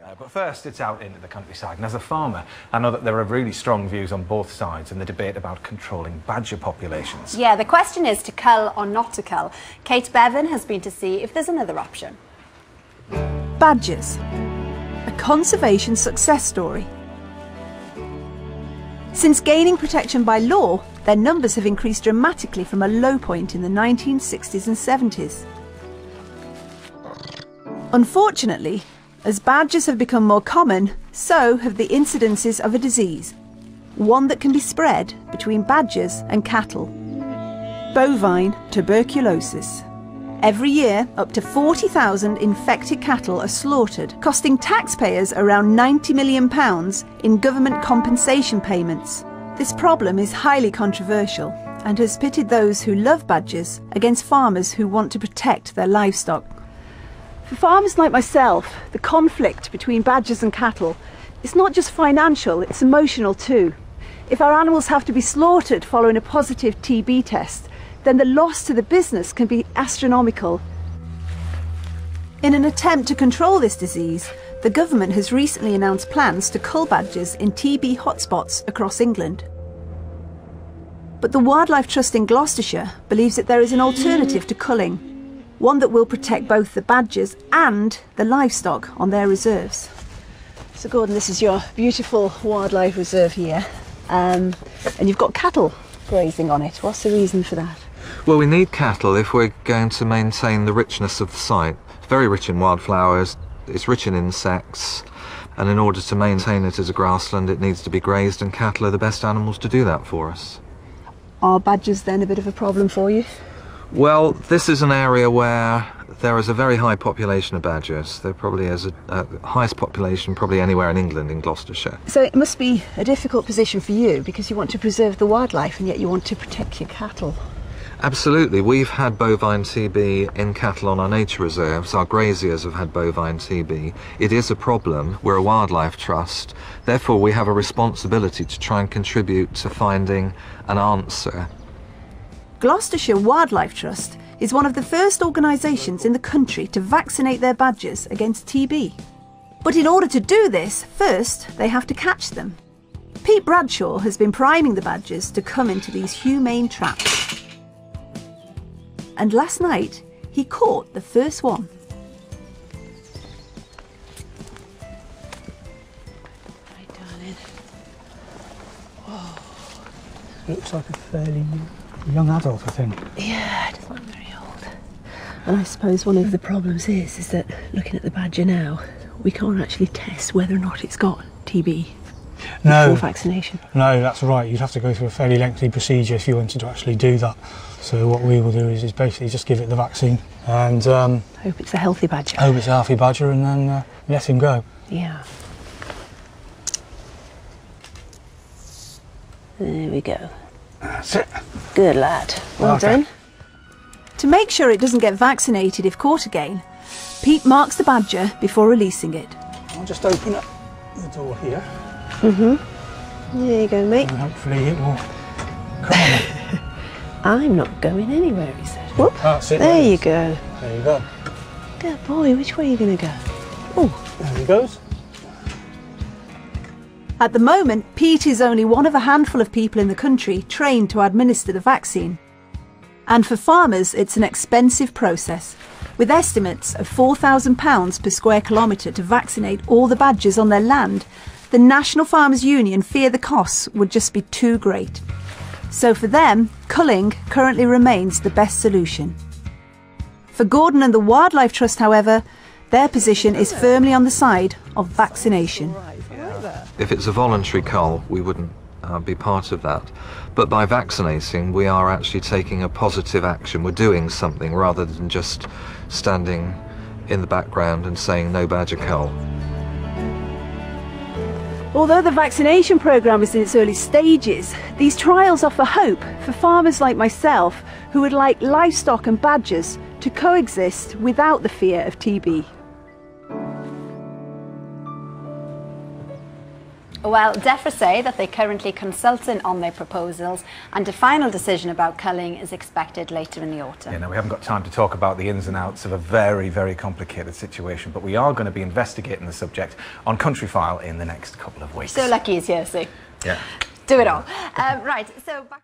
But first, it's out into the countryside, and as a farmer, I know that there are really strong views on both sides in the debate about controlling badger populations. Yeah, the question is to cull or not to cull. Kate Bevan has been to see if there's another option. Badgers, a conservation success story. Since gaining protection by law, their numbers have increased dramatically from a low point in the 1960s and 70s. Unfortunately, as badgers have become more common, so have the incidences of a disease, one that can be spread between badgers and cattle. Bovine tuberculosis. Every year, up to 40,000 infected cattle are slaughtered, costing taxpayers around £90 million in government compensation payments. This problem is highly controversial and has pitted those who love badgers against farmers who want to protect their livestock. For farmers like myself, the conflict between badgers and cattle is not just financial, it's emotional too. If our animals have to be slaughtered following a positive TB test, then the loss to the business can be astronomical. In an attempt to control this disease, the government has recently announced plans to cull badgers in TB hotspots across England. But the Wildlife Trust in Gloucestershire believes that there is an alternative to culling, one that will protect both the badgers and the livestock on their reserves. So Gordon, this is your beautiful wildlife reserve here, and you've got cattle grazing on it. What's the reason for that? Well, we need cattle if we're going to maintain the richness of the site. It's very rich in wildflowers, it's rich in insects, and in order to maintain it as a grassland, it needs to be grazed, and cattle are the best animals to do that for us. Are badgers then a bit of a problem for you? Well, this is an area where there is a very high population of badgers. There probably is a highest population probably anywhere in England, in Gloucestershire. So it must be a difficult position for you because you want to preserve the wildlife and yet you want to protect your cattle. Absolutely. We've had bovine TB in cattle on our nature reserves. Our graziers have had bovine TB. It is a problem. We're a wildlife trust. Therefore, we have a responsibility to try and contribute to finding an answer. Gloucestershire Wildlife Trust is one of the first organisations in the country to vaccinate their badgers against TB. But in order to do this, first they have to catch them. Pete Bradshaw has been priming the badgers to come into these humane traps. And last night, he caught the first one. Right, darling. Whoa. Looks like a fairly young adult, I think. Yeah, it doesn't look very old. And I suppose one of the problems is that looking at the badger now, we can't actually test whether or not it's got TB before vaccination. No, that's right. You'd have to go through a fairly lengthy procedure if you wanted to actually do that. So what we will do is basically just give it the vaccine and hope it's a healthy badger. Hope it's a healthy badger, and then let him go. Yeah. There we go. That's it. Good lad. Well done. To make sure it doesn't get vaccinated if caught again, Pete marks the badger before releasing it. I'll just open up the door here. There you go, mate. And hopefully it will come on. I'm not going anywhere, he said. Whoop. That's it. There you go. There you go. Good boy, which way are you going to go? Oh, there he goes. At the moment, Pete is only one of a handful of people in the country trained to administer the vaccine. And for farmers, it's an expensive process, with estimates of £4,000 per square kilometre to vaccinate all the badgers on their land. The National Farmers Union fear the costs would just be too great. So for them, culling currently remains the best solution. For Gordon and the Wildlife Trust, however, their position is firmly on the side of vaccination. If it's a voluntary cull, we wouldn't be part of that. But by vaccinating, we are actually taking a positive action. We're doing something rather than just standing in the background and saying no badger cull. Although the vaccination programme is in its early stages, these trials offer hope for farmers like myself who would like livestock and badgers to coexist without the fear of TB. Well, DEFRA say that they're currently consulting on their proposals and a final decision about culling is expected later in the autumn. Yeah, now we haven't got time to talk about the ins and outs of a very, very complicated situation, but we are going to be investigating the subject on Countryfile in the next couple of weeks. So lucky he's here, Sue. Yeah. Do it all. Right, so back